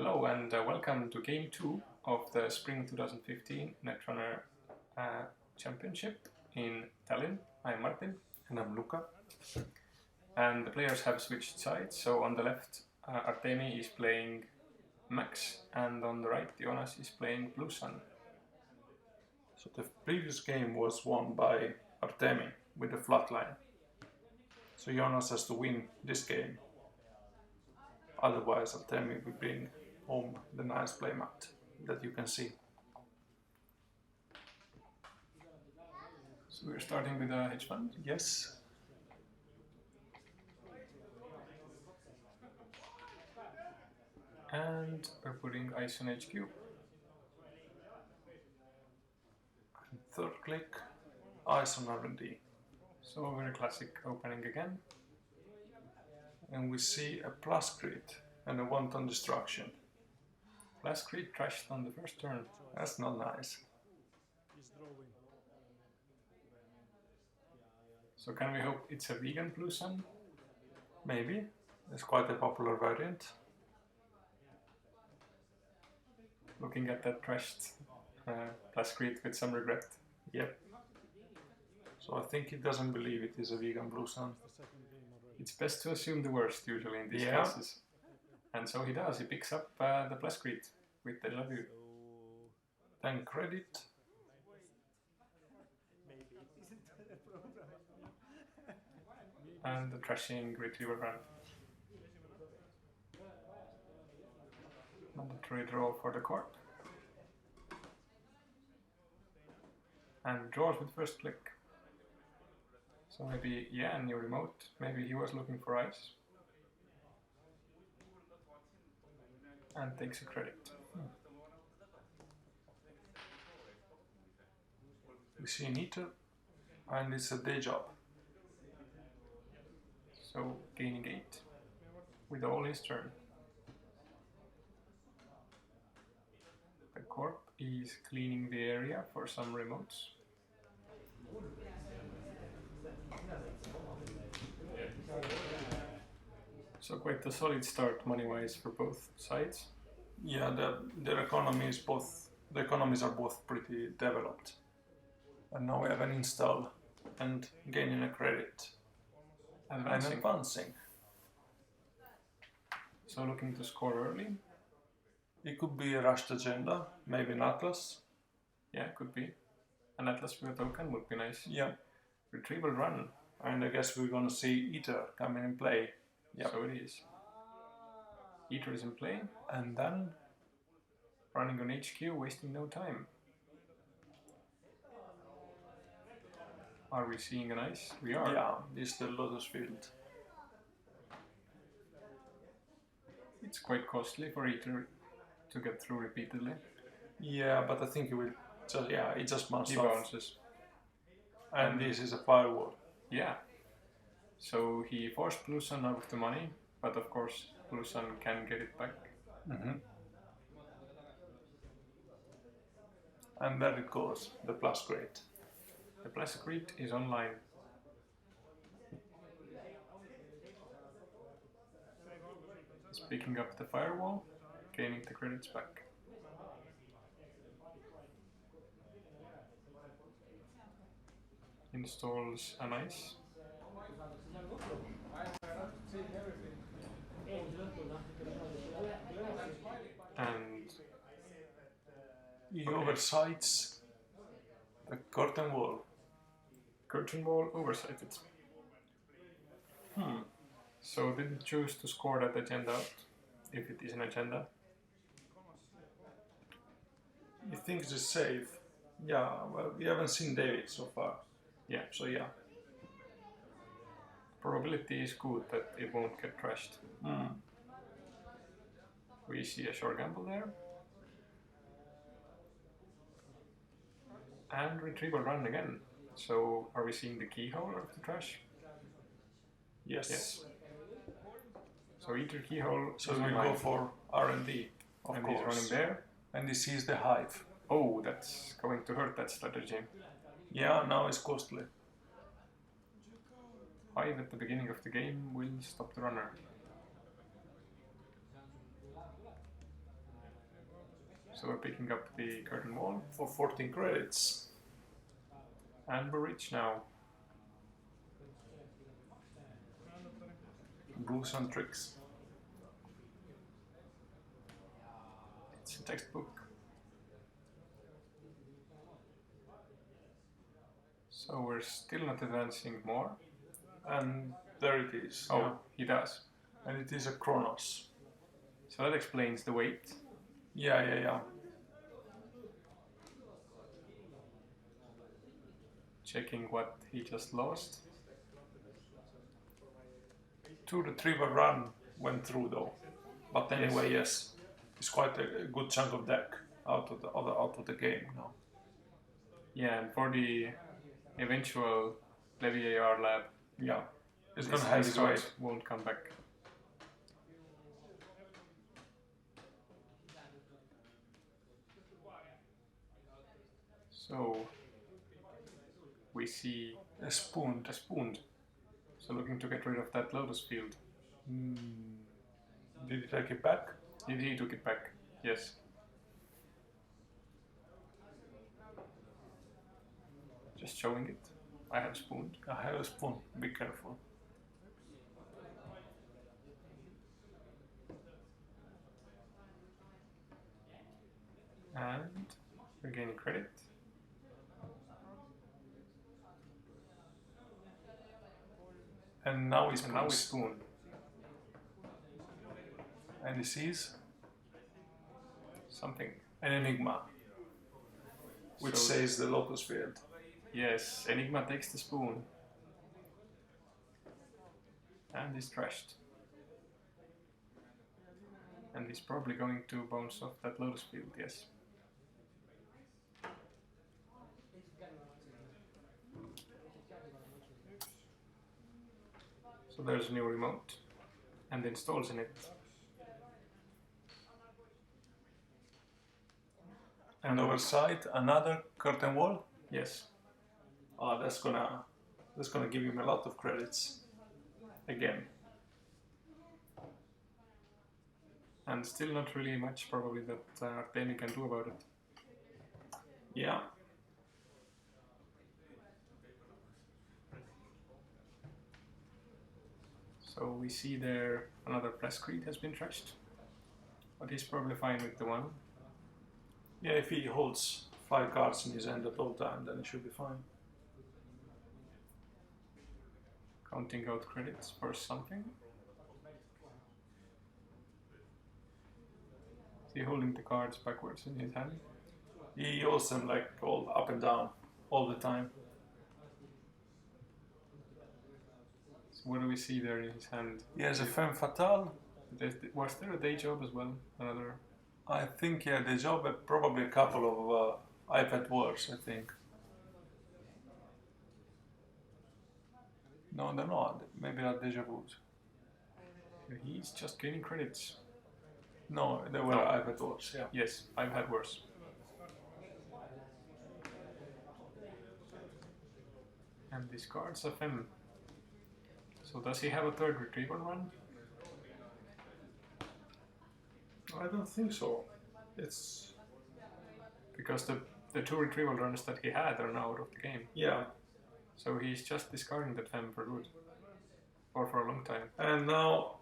Hello and welcome to Game 2 of the Spring 2015 Netrunner Championship in Tallinn. I'm Martin. And I'm Luka. And the players have switched sides, so on the left Artemi is playing Max and on the right Jonas is playing Blue Sun. So the previous game was won by Artemi with the flatline. So Jonas has to win this game. Otherwise Artemi will bring home the nice playmat that you can see. So we're starting with a hedge fund. Yes. And we're putting ice on HQ. And third click, ice on R&D. So a very classic opening again. And we see a plus crit and a wanton destruction. Plus crit trashed on the first turn. That's not nice. So can we hope it's a vegan Blue Sun? Maybe. It's quite a popular variant. Looking at that trashed plus crit with some regret. Yep. So I think he doesn't believe it is a vegan Blue Sun. It's best to assume the worst usually in these cases. And so he does, he picks up the plus crit with Deja Vu. Then credit. And the trashing retrieval run. Mandatory draw for the corp. And draws with first click. So maybe, yeah, new remote. Maybe he was looking for ice. And takes a credit. We see an eater, and it's a day job. So gaining 8 with all his turn. The corp is cleaning the area for some remotes. So quite a solid start money-wise for both sides. Yeah, the economies are both pretty developed. And now we have an install and gaining a credit. Advancing. And advancing. So looking to score early. It could be a rushed agenda, maybe an Atlas. Yeah, could be. An Atlas with a token would be nice. Yeah. Retrieval run. And I guess we're gonna see Eater coming in play. Yep. So it is. Eater is in play. And then running on HQ, wasting no time. Are we seeing an ice? We are. Yeah, this is the Lotus Field. It's quite costly for Eater to get through repeatedly. Yeah, but I think it will just, it just bounces. He bounces. And this is a firewall. Yeah. So he forced Blue Sun out of the money, but of course Blue Sun can get it back. Mm-hmm. And there it goes, the plus crit. The plus crit is online. He's picking up the firewall, gaining the credits back. Installs an ice. And he oversights the curtain wall. Curtain wall oversighted. So didn't choose to score that agenda out, if it is an agenda. He thinks it's safe. Yeah, well, we haven't seen David so far. Yeah. So yeah. Probability is good that it won't get trashed. We see a short gamble there. And retrieval run again. So are we seeing the keyhole of the trash? Yes. So Eater keyhole. So we go for R&D, of and course. He's running there. And he sees the hive. Oh, that's going to hurt that strategy. Yeah, now it's costly. Hive at the beginning of the game will stop the runner. So we're picking up the curtain wall. For 14 credits. And we're rich now. Rules and tricks. It's a textbook. So we're still not advancing more. And there it is. Oh, yeah. he does. And it is a Kronos. So that explains the weight. Yeah. Checking what he just lost. 2 retrieval run went through though. But anyway, yes, it's quite a good chunk of deck out of the game now. Yeah, and for the eventual Levy AR lab, yeah, it's gonna have its weight. Won't come back. So we see a spoon. So looking to get rid of that Lotus field. Did he take it back? He took it back, yes. Just showing it. I have spooned. I have a spoon. Be careful. And we're gaining credit. And now we spoon. And this is something. An enigma, which says the Lotus field. Yes, Enigma takes the spoon. And is trashed. And he's probably going to bounce off that Lotus field, yes. So there's a new remote and installs in it. And overside another curtain wall? Yes. Oh, that's gonna give him a lot of credits. Again. And still not really much probably that Artemi can do about it. Yeah. So we see there another press creed has been trashed. But he's probably fine with the one. Yeah, if he holds 5 cards in his hand at all time, then it should be fine. Counting out credits for something. Is he holding the cards backwards in his hand? He holds them like all up and down all the time. So what do we see there in his hand? He has a femme fatale. Was there a day job as well? Another? I think, yeah, the job, probably a couple of iPad wars, I think. No, they're not. Maybe not deja vus. He's just gaining credits. No, they were iPad wars, yeah. Yes, I've had worse. And discards a femme. So does he have a third retrieval run? I don't think so. It's because the 2 retrieval runs that he had are now out of the game. Yeah. So he's just discarding that femme for good. Or for a long time. And now,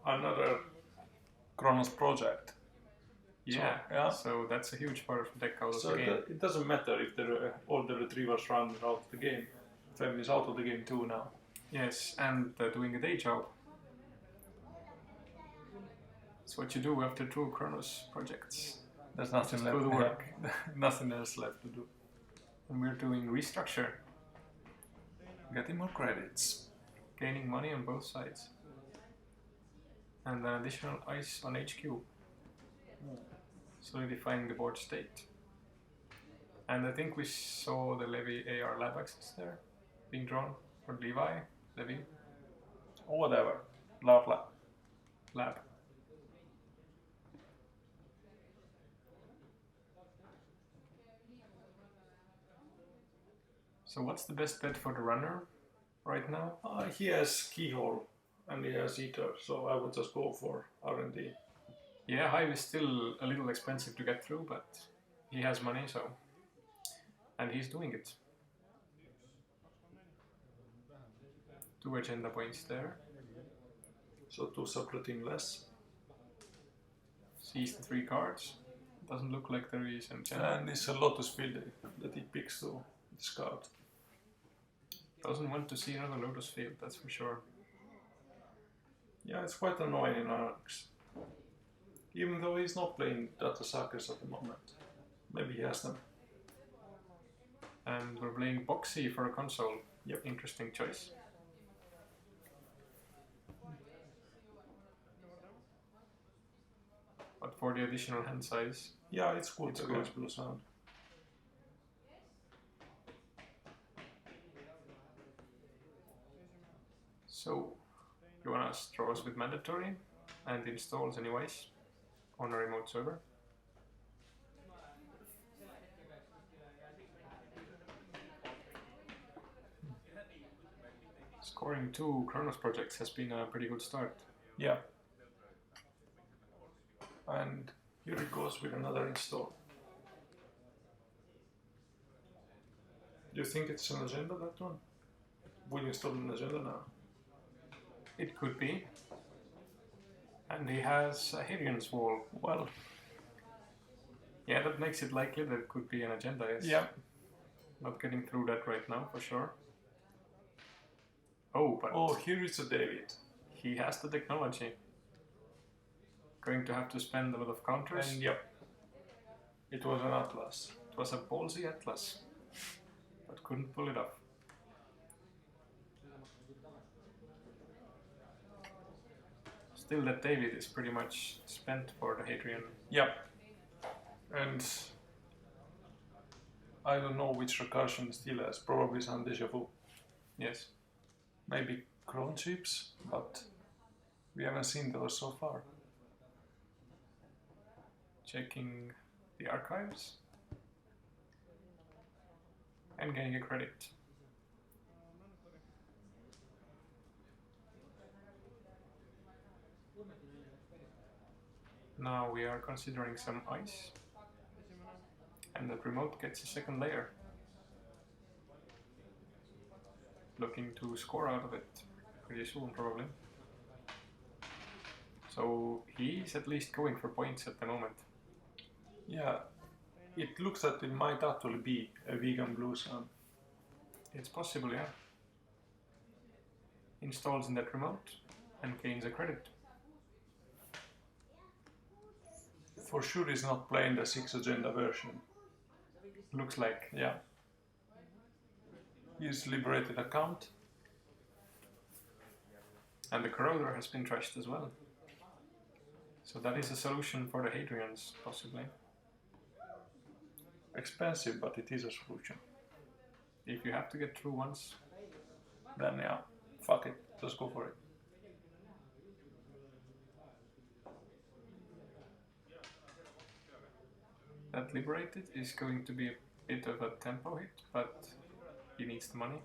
another Kronos project. Yeah, so that's a huge part of the deck out of the game. It doesn't matter if all the retrievers run out of the game. Femme is out of the game too now. Yes, and doing a day job. It's what you do after 2 Kronos projects. There's nothing left. Good work. Nothing else left to do. And we're doing restructure. Getting more credits. Gaining money on both sides. And an additional ice on HQ. Solidifying the board state. And I think we saw the Levy AR lab access there being drawn. Or Levi? Levy? Or whatever. Lab. So what's the best bet for the runner right now? He has Keyhole and he has Eater, so I would just go for R&D. Yeah, Hive is still a little expensive to get through, but he has money, so... And he's doing it. 2 agenda points there. So 2 subroutine less. Sees the 3 cards. Doesn't look like there is an agenda. And it's a Lotus field that he picks to discard. Doesn't want to see another Lotus field, that's for sure. Yeah, it's quite annoying in Arcs. Even though he's not playing data suckers at the moment. Maybe he has them. And we're playing Boxy for a console. Yep. Interesting choice. But for the additional hand size... Yeah, it's good It's against Blue Sound. So, Jonas draws with mandatory and installs anyways on a remote server. Scoring 2 Kronos projects has been a pretty good start. Yeah. And here it goes with another install. Do you think it's an agenda, that one? Will you install an agenda now? It could be. And he has a Hadrian's Wall. Well, yeah, that makes it likely that it could be an agenda, yes. yeah. Not getting through that right now, for sure. Oh, but Oh, here is a David. he has the technology. Going to have to spend a lot of counters. And yep, it was an Atlas. It was a ballsy Atlas, but couldn't pull it off. Still, that David is pretty much spent for the Hadrian. Yep. And I don't know which recursion still has. Probably some deja vu. Yes. Maybe clone chips, but we haven't seen those so far. Checking the archives and getting a credit. Now we are considering some ice, and that remote gets a second layer. Looking to score out of it pretty soon, probably. So he's at least going for points at the moment. Yeah, it looks that it might actually be a vegan Blue Sun. It's possible, yeah. Installs in that remote and gains a credit. For sure he's not playing the 6 agenda version. Looks like. Yeah. He's liberated account. And the corroder has been trashed as well. So that is a solution for the Hadrians, possibly. Expensive, but it is a solution. If you have to get through once. Then yeah, fuck it, let's go for it. That liberated is going to be a bit of a tempo hit, but he needs the money.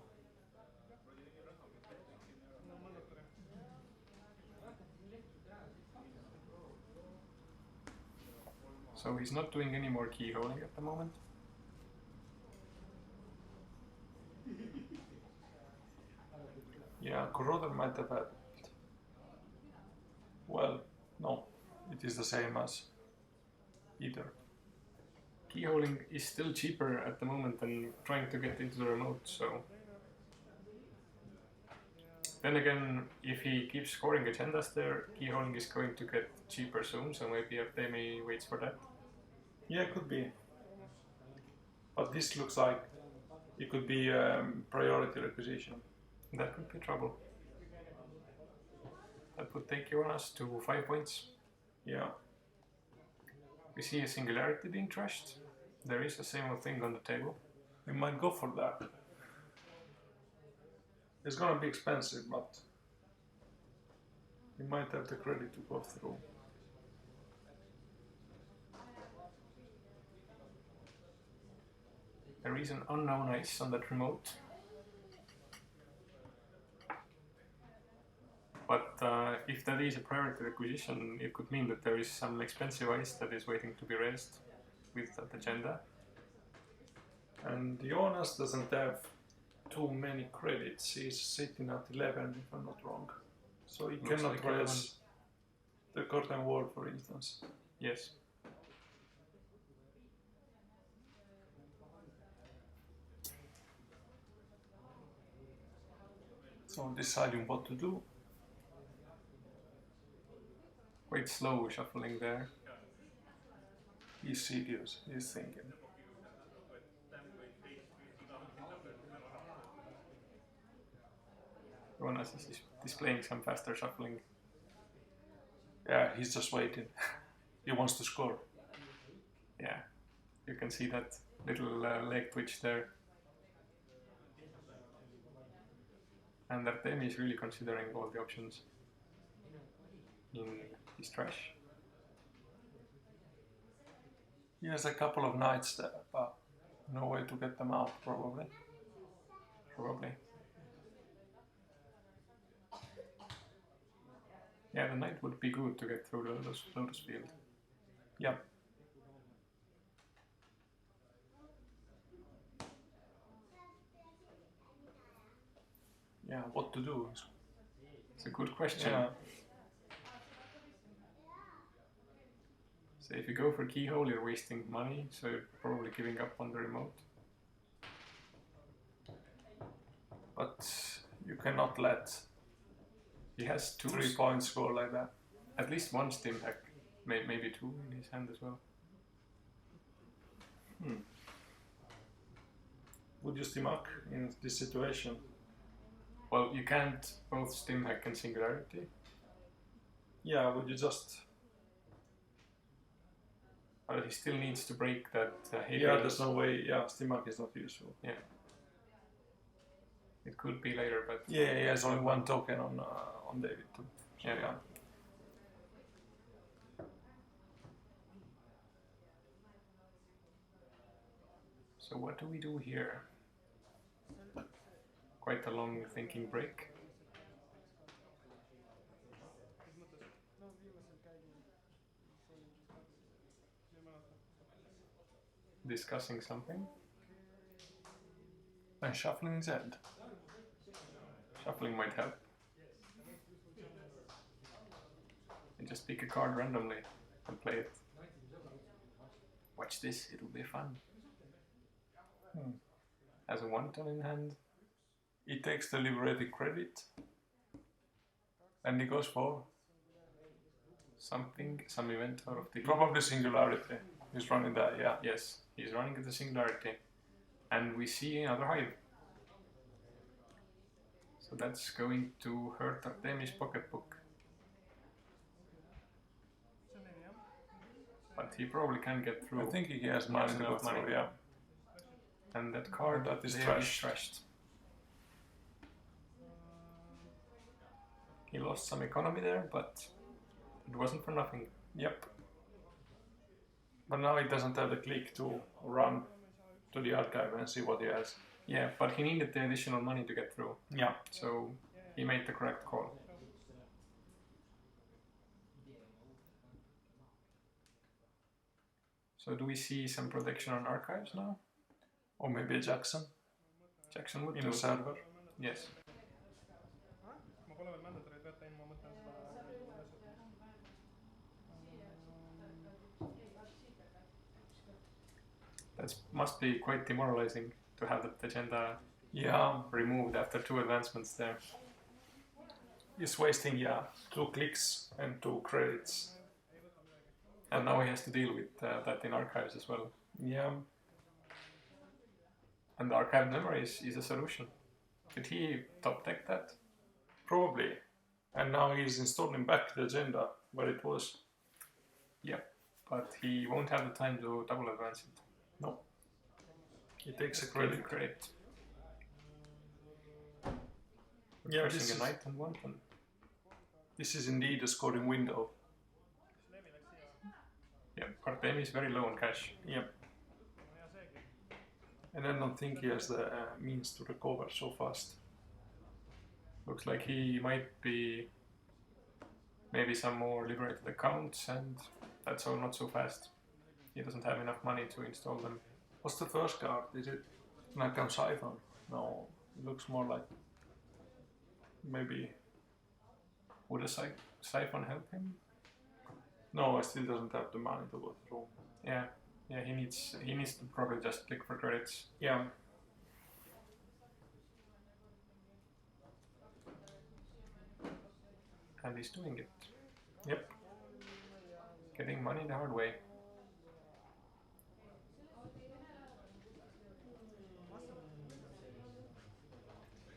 So he's not doing any more keyholing at the moment. Yeah, Corroder might have had. Well, no, it is the same as either. Keyholing is still cheaper at the moment than trying to get into the remote, so... Then again, if he keeps scoring agendas there, keyholing is going to get cheaper soon, so maybe Artemi waits for that. Yeah, it could be. But this looks like it could be priority requisition. That could be trouble. That would take Jonas to 5 points. Yeah. We see a singularity being trashed. There is a same old thing on the table. We might go for that. It's gonna be expensive, but we might have the credit to go through. There is an unknown ice on that remote. But if that is a priority requisition, it could mean that there is some expensive ice that is waiting to be raised with that agenda. And Jonas doesn't have too many credits. He's sitting at 11, if I'm not wrong. So he Looks cannot like raise the curtain wall, for instance. Yes. So deciding what to do. Quite slow shuffling there. He's serious, he's thinking. Jonas is displaying some faster shuffling. Yeah, he's just waiting. He wants to score. Yeah, you can see that little leg twitch there. And Artemi is really considering all the options in his trash. He has a couple of knights there, but no way to get them out, probably. Probably. Yeah, the knight would be good to get through the Lotus field. Yep. Yeah, what to do? It's a good question. Yeah. So if you go for keyhole, you're wasting money, so you're probably giving up on the remote. But you cannot let He has 3 points go like that. At least one stim hack, maybe 2 in his hand as well. Would you stim hack in this situation? Well, you can't both stim hack and singularity. Yeah, would you just... But he still needs to break that Yeah, there's no way. Yeah, stim hack is not useful. Yeah. It could be later, but... Yeah, he has only 1 token on David too. So, yeah. So what do we do here? Quite a long thinking break. Discussing something. And shuffling his hand. Shuffling might help. And just pick a card randomly and play it. Watch this, it'll be fun. Has a 1-ton in hand. He takes the liberated credit. And he goes for Something, some event out of the... probably singularity. He's running that, yeah. Yes, he's running the singularity. And we see another hive. So that's going to hurt Artemi's pocketbook. But he probably can get through. I think he has money to go enough money. through, yeah. And that card That is there trashed. He lost some economy there, but it wasn't for nothing. Yep. But now he doesn't have the click to run to the archive and see what he has. Yeah, but he needed the additional money to get through. Yeah. So he made the correct call. So do we see some protection on archives now? Or maybe a Jackson Jackson would in do. a server. Yes. That must be quite demoralizing to have that agenda Yeah. removed after 2 advancements there. He's wasting, 2 clicks and 2 credits. And now he has to deal with that in archives as well. Yeah. And the archived memory is a solution. Did he top deck that? Probably. And now he's installing back the agenda where it was. Yeah, but he won't have the time to double advance it. No. He takes a Credit. credit. Yeah, this pressing is, a knight and 1-ton. this is indeed a scoring window. Yeah, Artemi is very low on cash. Yep. And I don't think he has the means to recover so fast. Looks like he might be maybe some more liberated accounts, and that's all not so fast. He doesn't have enough money to install them. What's the first card? Is it Nakam Siphon? No, it looks more like maybe. Would a siphon help him? No, I still doesn't have the money to go through. Yeah, he needs to probably just click for credits. Yeah. And he's doing it. Yep. Getting money the hard way.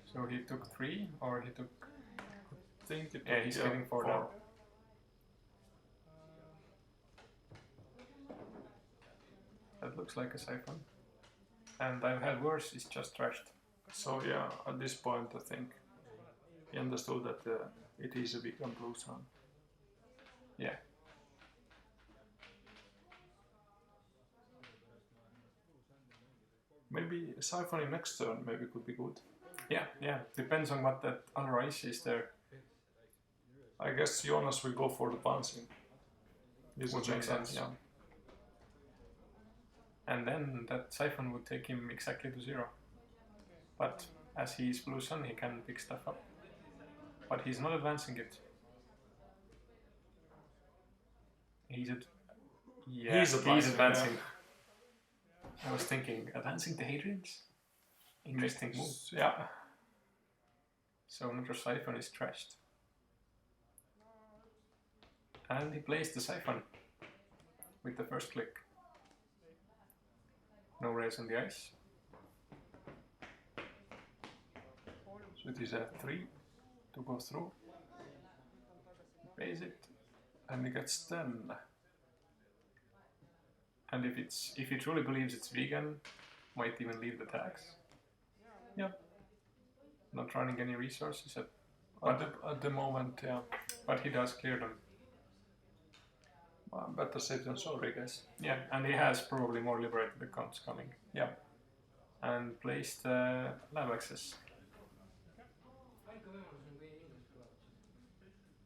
So he took 3, or he took... I think it Yeah, he's getting 4 now. That looks like a siphon. And I've had worse, it's just trashed. So yeah, at this point I think he understood that it is a big blue sun. Yeah. Maybe siphoning next turn maybe could be good. Yeah. Depends on what that other ice is there. I guess Jonas will go for the bouncing. This Would make sense. Yeah. And then that siphon would take him exactly to 0. But as he is blue sun, he can pick stuff up. But he's not advancing it. He's advancing. Yeah. I was thinking, advancing the Hadrians? Interesting move. Yeah. So another siphon is trashed. And he plays the siphon with the first click. No raise on the ice. So it is a 3 to go through. He pays it. And he gets 10. And if he truly believes it's vegan, might even leave the tax. Yeah. Not running any resources At the moment, yeah. But he does clear them. Better safe than sorry, I guess. Yeah, and he has probably more liberated accounts coming. Yeah. And placed lab access.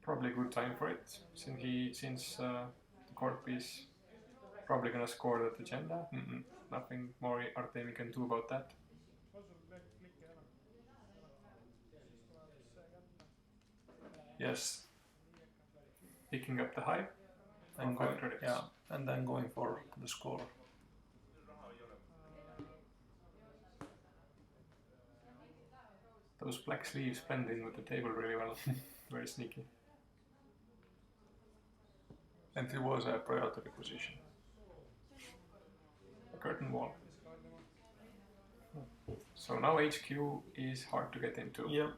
Probably a good time for it, since the corp is probably gonna score that agenda. Nothing more Artemi can do about that. Yes. Picking up the high and going credits. Yeah, and then going for the score. Those black sleeves blend in with the table really well. Very sneaky. And it was a priority position. A curtain wall. So now HQ is hard to get into. Yeah.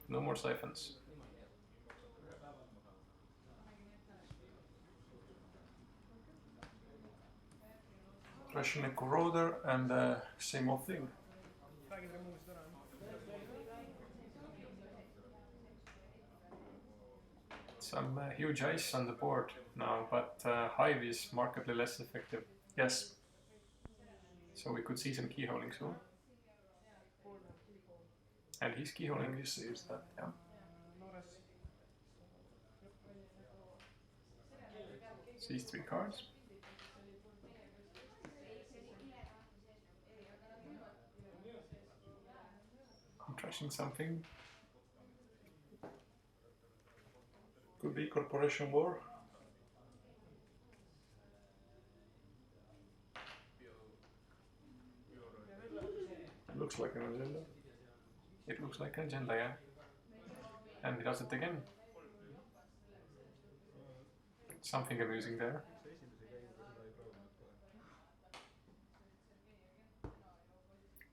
No more siphons. Russian Corroder and same old thing. Some huge ice on the board now, but Hive is markedly less effective. Yes. So we could see some keyholing soon. And he's keyholing. He sees that, yeah. Sees 3 cards. I'm trashing something. Could be Corporation War. Looks like an agenda. It looks like an agenda, yeah. And he does it again. Something amusing there.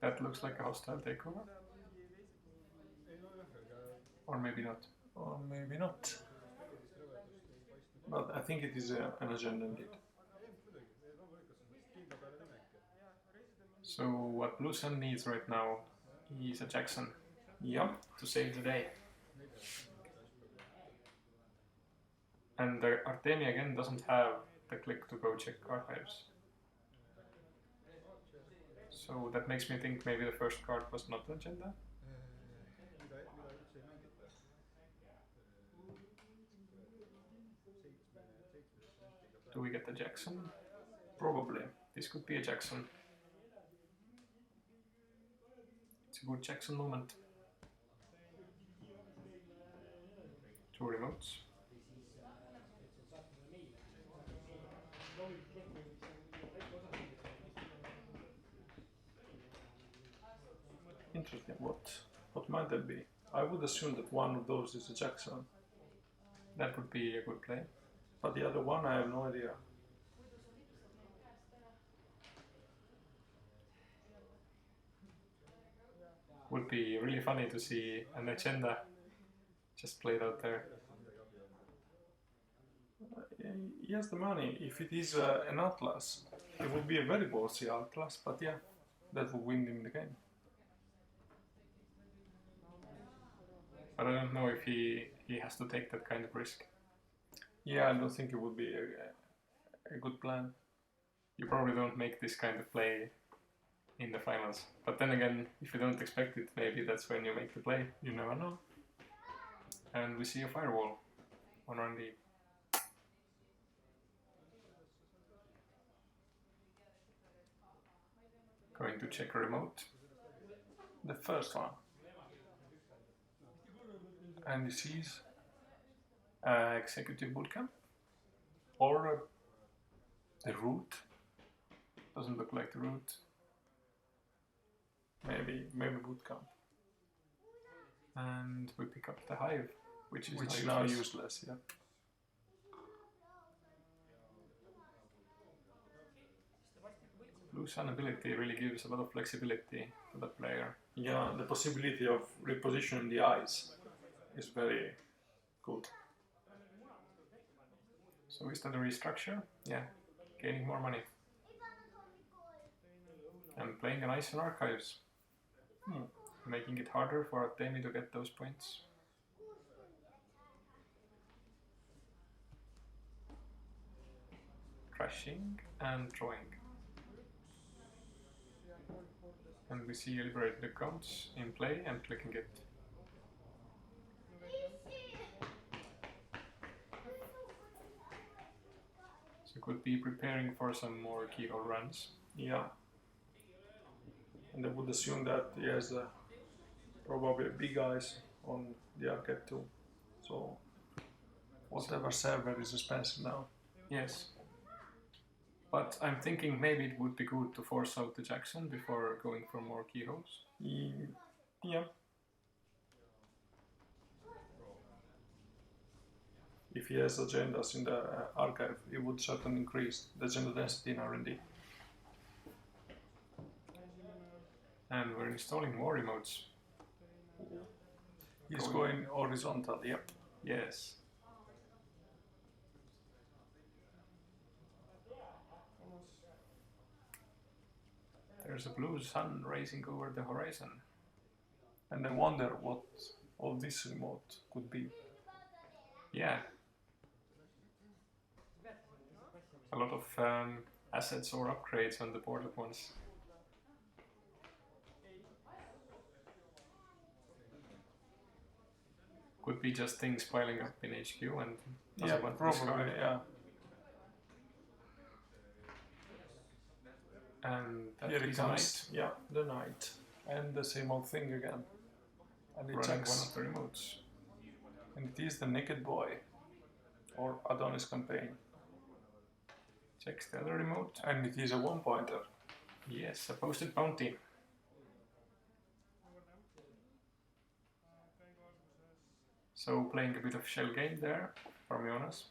That looks like a hostile takeover. Or maybe not. Or maybe not. But I think it is an agenda indeed. So what Blue Sun needs right now is a Jackson. Yeah. To save the day. And the Artemi again doesn't have the click to go check archives. So that makes me think maybe the first card was not the agenda. Do we get the Jackson? Probably. This could be a Jackson. It's a good Jackson moment. 2 remotes. Interesting. What might that be? I would assume that one of those is a Jackson, That would be a good play. but the other one I have no idea. Would be really funny to see an agenda just played out there. He has the money. If it is an Atlas, it would be a very ballsy Atlas, but yeah, that would win him the game. But I don't know if he has to take that kind of risk. Yeah, I don't think it would be a good plan. You probably don't make this kind of play in the finals. But then again, if you don't expect it, maybe that's when you make the play. You never know. And we see a firewall on run D. Going to check a remote. The first one. And this is Executive Bootcamp. or the root. Doesn't look like the root. Maybe bootcamp. And we pick up the hive, which is now useless. Yeah. Blue Sun ability really gives a lot of flexibility to the player. Yeah, the possibility of repositioning the eyes is very good. So is that a restructure? Yeah, gaining more money. And playing an ice on archives. Making it harder for Artemi to get those points. Crashing and drawing. And we see liberated accounts in play and clicking it. So could be preparing for some more keyhole runs. Yeah. And I would assume that he has probably big eyes on the arcade too. So whatever server is expensive now. Yes. But I'm thinking maybe it would be good to force out the Jackson before going for more keyholes. Yeah. If he has agendas in the archive, it would certainly increase the agenda density in R&D. And we're installing more remotes. He's going horizontal, yep. Yes. There's a blue sun rising over the horizon. And I wonder what all this remote could be. Yeah. A lot of assets or upgrades on the board at once. Could be just things piling up in HQ and doesn't want to discard. Yeah. And that Here it is a comes. knight. Yeah, the knight. And the same old thing again. And it Running checks. one of the remotes. And it is the Naked Boy. Or Adonis campaign. Checks the other remote. And it is a one-pointer. Yes, a posted bounty. So playing a bit of shell game there for Jonas.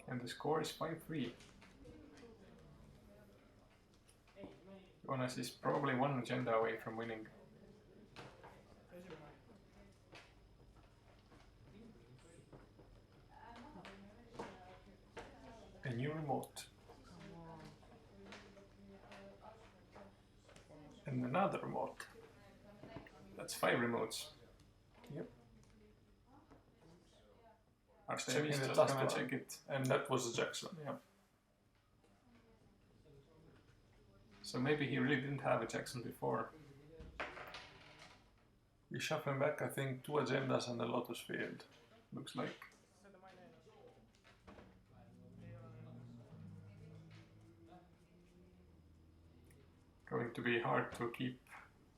And the score is 5-3. Jonas is probably one agenda away from winning. A new remote. And another remote. That's 5 remotes. Yep. Artemi is the just last gonna one. check it. And that was a Jackson, yeah. So maybe he really didn't have a Jackson before. We shuffling back, I think, 2 agendas and a lotus field. Looks like. Going to be hard to keep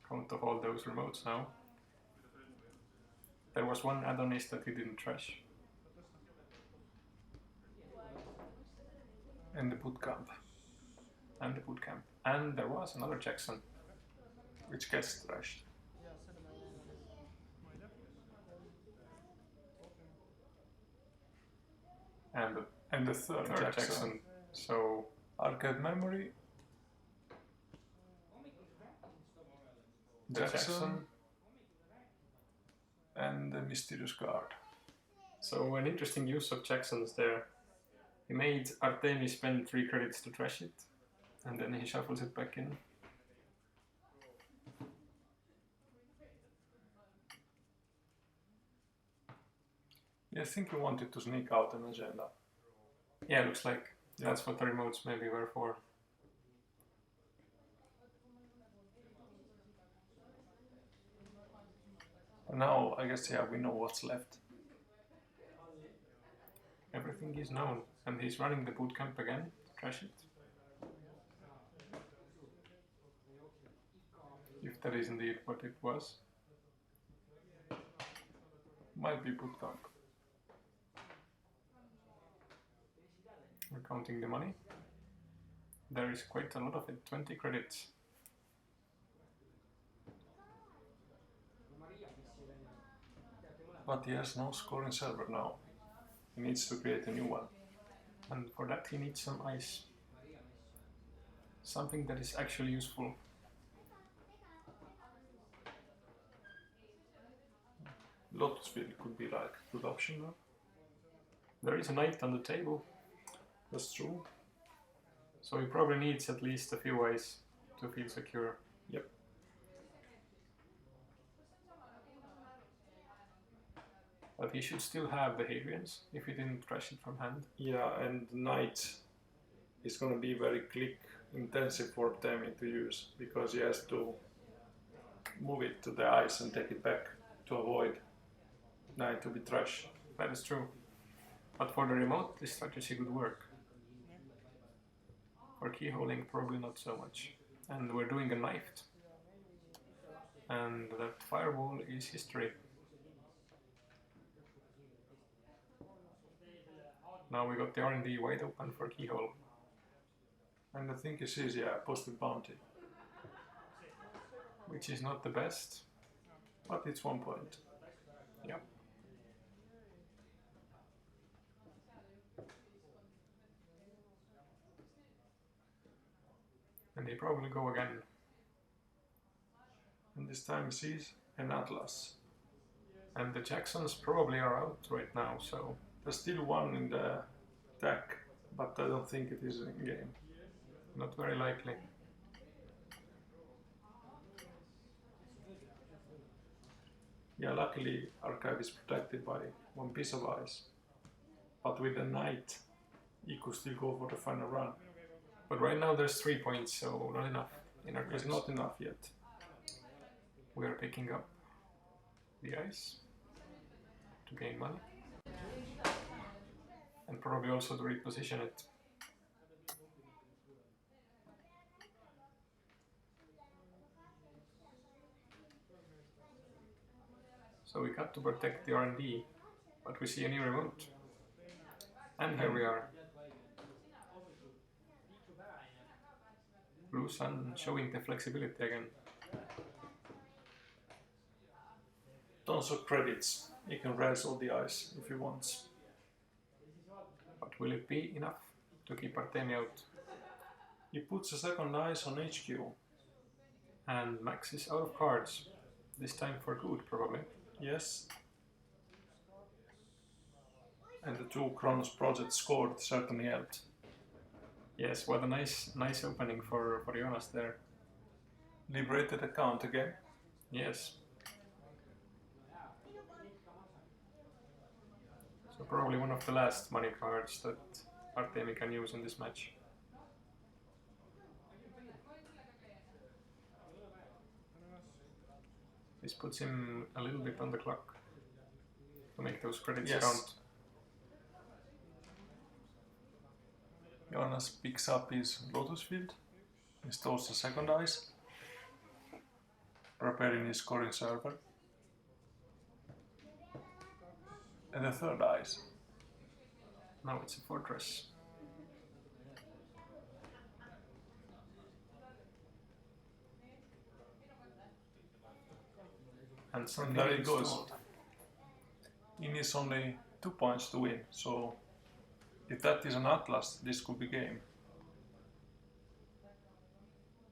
count of all those remotes now. There was one Adonis that he didn't trash. And the bootcamp. And the bootcamp. And there was another Jackson. Which gets trashed. And the third Jackson. So Arcade memory. Jackson. And the mysterious card. So an interesting use of Jacksons there. He made Artemi spend 3 credits to trash it, and then he shuffles it back in. Yeah, I think he wanted to sneak out an agenda. Yeah, looks like that's what the remotes maybe were for. Now, I guess, yeah, we know what's left. Everything is known, and he's running the bootcamp again to trash it. If that is indeed what it was. Might be bootcamp. We're counting the money. There is quite a lot of it, 20 credits. But he has no scoring server now. He needs to create a new one. And for that he needs some ice. Something that is actually useful. Lotus field could be like a good option now. There is a knight on the table. That's true. So he probably needs at least a few ice to feel secure. Yep. But he should still have the Hadrians if he didn't trash it from hand. Yeah, and knight is going to be very click intensive for Temi to use, because he has to move it to the ice and take it back to avoid knight to be trash. That is true. But for the remote, this strategy could work. For keyholing, probably not so much. And we're doing a knifed. And that firewall is history. Now we got the R&D wide open for keyhole. And I think he sees, yeah, posted bounty. Which is not the best. But it's 1 point. Yep. And they probably go again. And this time he sees an Atlas. And the Jacksons probably are out right now, so... There's still one in the deck, but I don't think it is in game. Not very likely. Yeah, luckily Archive is protected by 1 piece of ice. But with the knight, he could still go for the final run. But right now there's 3 points, so not enough in our case. It's not enough yet. We are picking up the ice to gain money. And probably also to reposition it. So we got to protect the R&D, but we see a new remote. And here we are. Blue Sun showing the flexibility again. Tons of credits. He can raise all the ice if he wants. But will it be enough to keep Artemi out? He puts a second ice on HQ. And Max is out of cards. This time for good, probably. Yes. And the 2 Kronos projects scored certainly helped. Yes, what a nice opening for Jonas there. Liberated account again. Yes. So probably one of the last money cards that Artemi can use in this match. This puts him a little bit on the clock to make those credits Yes. count. Jonas picks up his Lotus Field, installs the second ice, preparing his scoring server, and the third ice. Now it's a fortress. And some And there he feelings goes. too. He needs only 2 points to win, so if that is an Atlas, this could be game.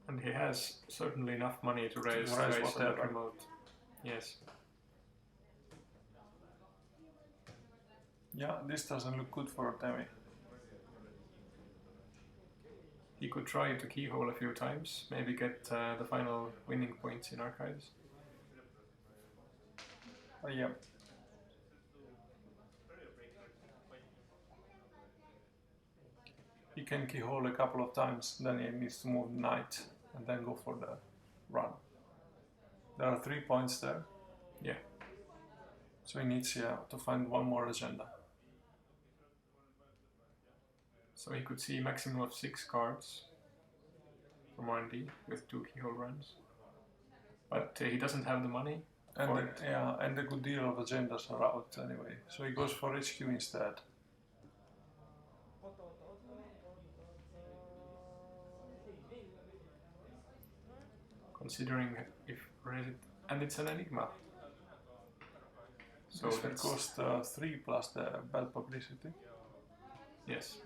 And he has certainly enough money to raise raise guys on that whatever. remote. Yes. Yeah, this doesn't look good for Artemi. He could try to keyhole a few times, maybe get the final winning points in archives. Yeah. He can keyhole a couple of times, then he needs to move knight and then go for the run. There are 3 points there. Yeah. So he needs to find one more agenda. So he could see maximum of 6 cards from R&D with 2 keyhole runs. But he doesn't have the money. And a good deal of agendas are out anyway. So he goes for HQ instead. Considering if and it's an enigma. So This will that's cost 3 plus the bad publicity. yes.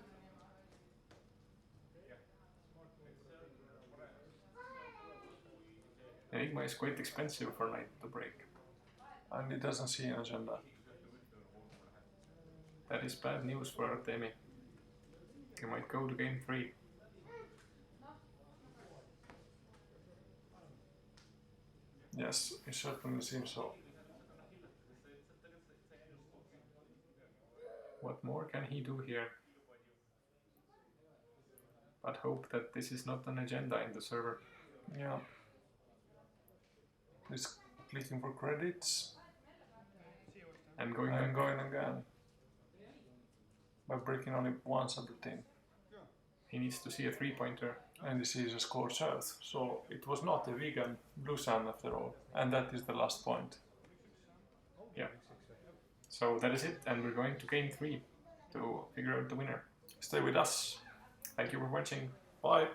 Enigma is quite expensive for Knight to break. And he doesn't see an agenda. That is bad news for Artemi. He might go to game 3. Yes, it certainly seems so. What more can he do here? But hope that this is not an agenda in the server. Yeah. He's clicking for credits And going and back. going again. By breaking only once every team. He needs to see a 3-pointer. And he sees a scorched earth. So it was not a vegan blue sun after all. And that is the last point. Yeah. So that is it, and we're going to game 3 to figure out the winner. Stay with us. Thank you for watching. Bye.